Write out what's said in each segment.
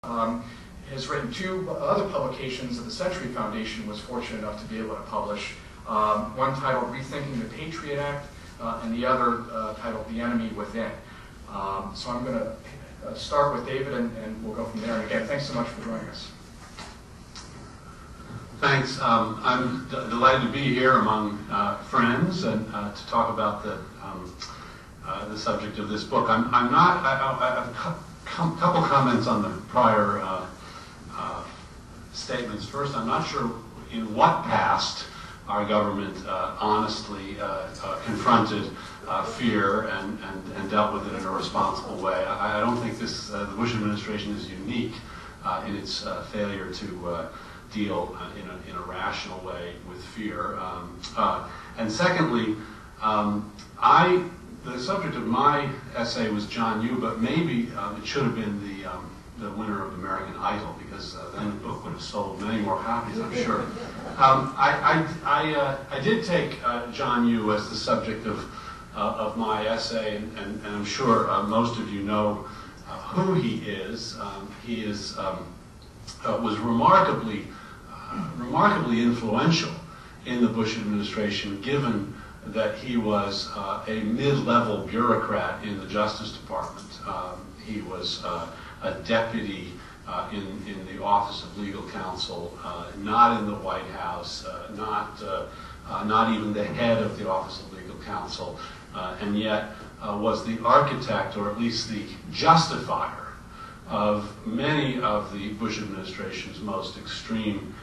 has written two other publications that the Century Foundation was fortunate enough to be able to publish. One titled Rethinking the Patriot Act, and the other titled The Enemy Within. So I'm going to start with David, and we'll go from there. And again, thanks so much for joining us. Thanks. I'm delighted to be here among friends and to talk about the subject of this book. I have a couple comments on the prior statements. First, I'm not sure in what past our government honestly confronted fear and dealt with it in a responsible way. I don't think the Bush administration is unique in its failure to deal in a rational way with fear. And secondly, the subject of my essay was John Yoo, but maybe it should have been the winner of American Idol, because then the book would have sold many more copies, I'm sure. I did take John Yoo as the subject of my essay, and I'm sure most of you know who he is. He was remarkably influential in the Bush administration, given that he was a mid-level bureaucrat in the Justice Department. He was a deputy in the Office of Legal Counsel, not in the White House, not even the head of the Office of Legal Counsel, and yet was the architect, or at least the justifier, of many of the Bush administration's most extreme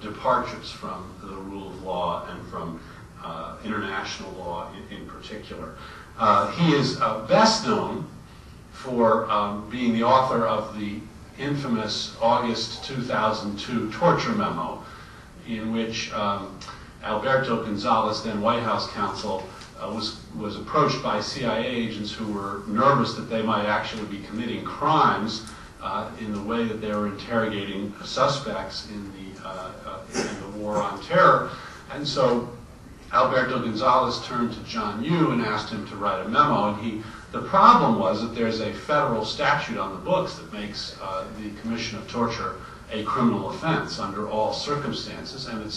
departures from the rule of law and from international law in particular. He is best known for being the author of the infamous August 2002 torture memo, in which Alberto Gonzales, then White House counsel, was approached by CIA agents who were nervous that they might actually be committing crimes in the way that they were interrogating suspects in the war on terror. And so Alberto Gonzales turned to John Yoo and asked him to write a memo. And the problem was that there's a federal statute on the books that makes the commission of torture a criminal offense under all circumstances, and it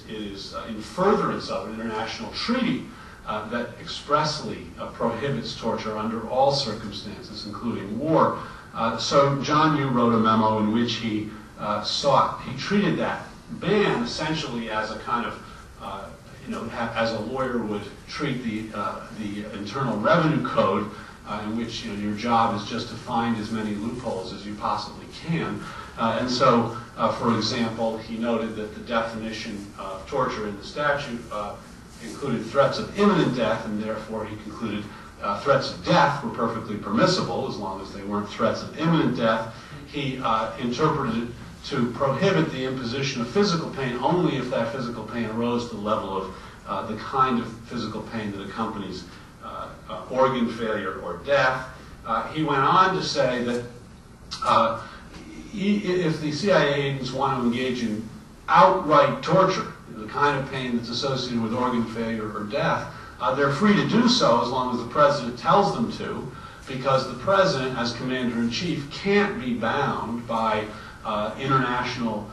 is in furtherance of an international treaty that expressly prohibits torture under all circumstances, including war. So John Yoo wrote a memo in which he treated that ban essentially as a kind of, as a lawyer would treat the Internal Revenue Code, in which your job is just to find as many loopholes as you possibly can. And so, for example, he noted that the definition of torture in the statute included threats of imminent death, and therefore he concluded threats of death were perfectly permissible as long as they weren't threats of imminent death. He interpreted it to prohibit the imposition of physical pain only if that physical pain arose to the level of the kind of physical pain that accompanies organ failure or death. He went on to say that if the CIA agents want to engage in outright torture, the kind of pain that's associated with organ failure or death, they're free to do so as long as the president tells them to, because the president, as commander-in-chief, can't be bound by international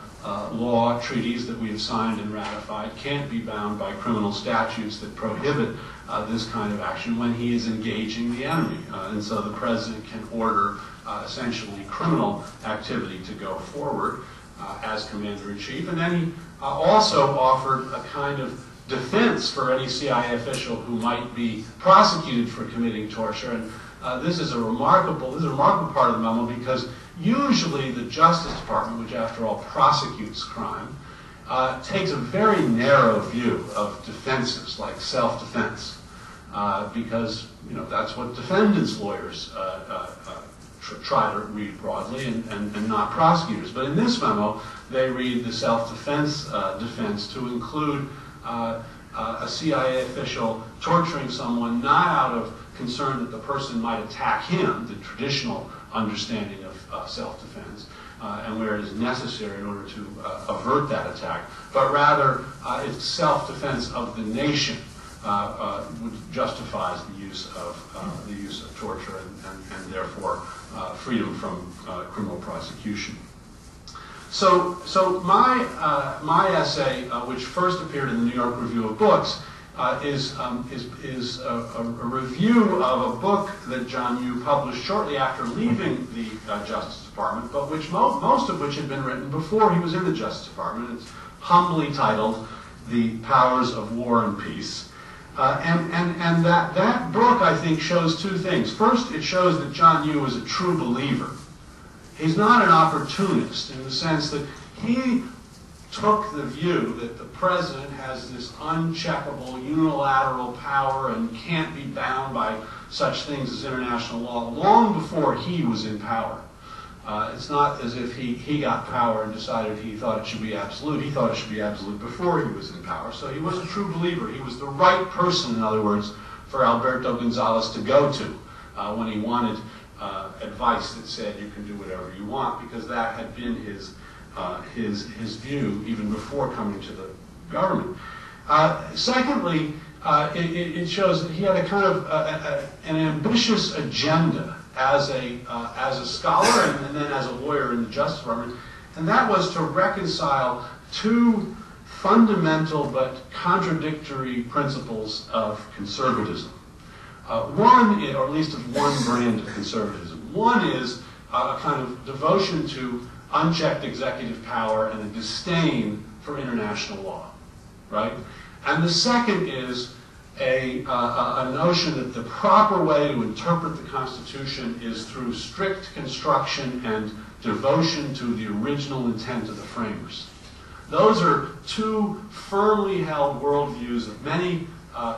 law treaties that we have signed and ratified, can't be bound by criminal statutes that prohibit this kind of action when he is engaging the enemy. And so the president can order essentially criminal activity to go forward as commander-in-chief. And then he also offered a kind of defense for any CIA official who might be prosecuted for committing torture. And this is a remarkable part of the memo, because usually the Justice Department, which after all prosecutes crime, takes a very narrow view of defenses like self-defense, because that's what defendants' lawyers try to read broadly, and not prosecutors. But in this memo, they read the self-defense defense to include a CIA official torturing someone not out of concern that the person might attack him, the traditional understanding of self-defense, and where it is necessary in order to avert that attack, but rather it's self-defense of the nation justifies the use of torture, and therefore freedom from criminal prosecution. So my essay, which first appeared in the New York Review of Books, is a review of a book that John Yoo published shortly after leaving the Justice Department, but which most of which had been written before he was in the Justice Department. It's humbly titled "The Powers of War and Peace," and that book, I think, shows two things. First, it shows that John Yoo is a true believer. He's not an opportunist in the sense that he took the view that the president has this uncheckable unilateral power and can't be bound by such things as international law long before he was in power. It's not as if he got power and decided he thought it should be absolute. He thought it should be absolute before he was in power. So he was a true believer. He was the right person, in other words, for Alberto Gonzales to go to when he wanted advice that said you can do whatever you want, because that had been his view even before coming to the government. Secondly, it shows that he had a kind of an ambitious agenda as a scholar and then as a lawyer in the Justice Department, and that was to reconcile two fundamental but contradictory principles of conservatism. One, or at least of one brand of conservatism. One is a kind of devotion to unchecked executive power and a disdain for international law, right? And the second is a notion that the proper way to interpret the Constitution is through strict construction and devotion to the original intent of the framers. Those are two firmly held worldviews of many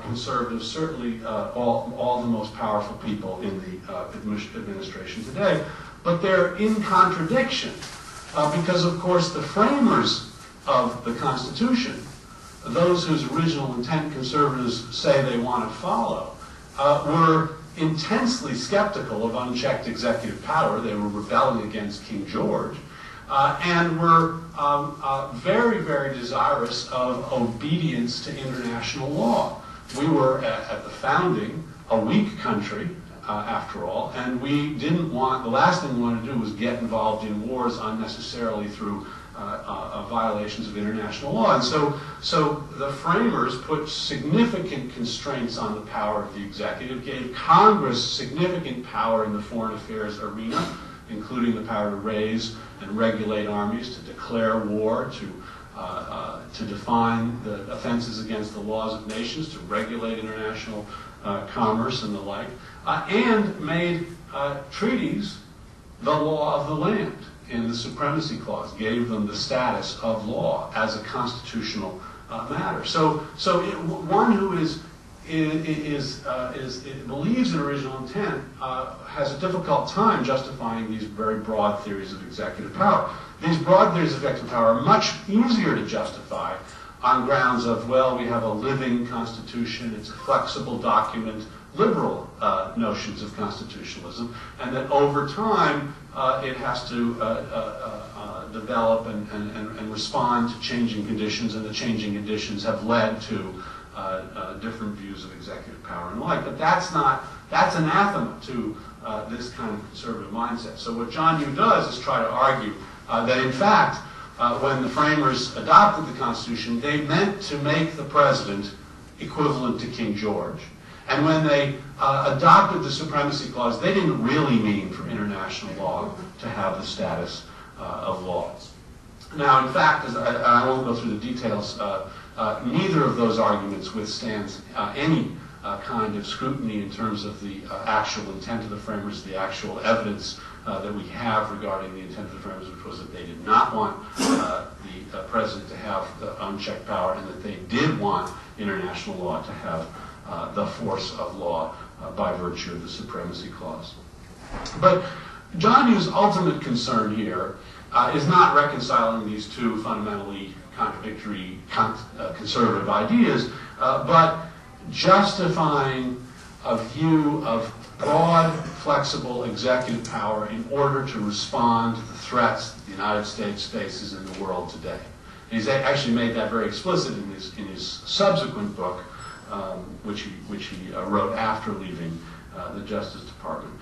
conservatives, certainly all the most powerful people in the administration today. But they're in contradiction because, of course, the framers of the Constitution, those whose original intent conservatives say they want to follow, were intensely skeptical of unchecked executive power. They were rebelling against King George, and were very, very desirous of obedience to international law. We were, at the founding, a weak country, after all, and we didn't want, the last thing we wanted to do was get involved in wars unnecessarily through violations of international law. And so the framers put significant constraints on the power of the executive, gave Congress significant power in the foreign affairs arena, including the power to raise and regulate armies, to declare war, to define the offenses against the laws of nations, to regulate international commerce and the like, and made treaties the law of the land in the Supremacy Clause, gave them the status of law as a constitutional matter. So one who believes in original intent has a difficult time justifying these very broad theories of executive power. These broad theories of executive power are much easier to justify on grounds of, well, we have a living constitution, it's a flexible document, liberal notions of constitutionalism, and that over time it has to develop and respond to changing conditions, and the changing conditions have led to different views of executive power and the like. But that's anathema to this kind of conservative mindset. So what John Yoo does is try to argue that in fact, when the framers adopted the Constitution, they meant to make the president equivalent to King George. And when they adopted the Supremacy Clause, they didn't really mean for international law to have the status of law. Now, in fact, I won't go through the details, neither of those arguments withstands any kind of scrutiny in terms of the actual intent of the framers, the actual evidence that we have regarding the intent of the framers, which was that they did not want the president to have the unchecked power, and that they did want international law to have the force of law by virtue of the Supremacy Clause. But John Yoo's ultimate concern here is not reconciling these two fundamentally contradictory conservative ideas, but justifying a view of broad, flexible executive power in order to respond to the threats that the United States faces in the world today. And he's actually made that very explicit in his subsequent book, which he wrote after leaving the Justice Department.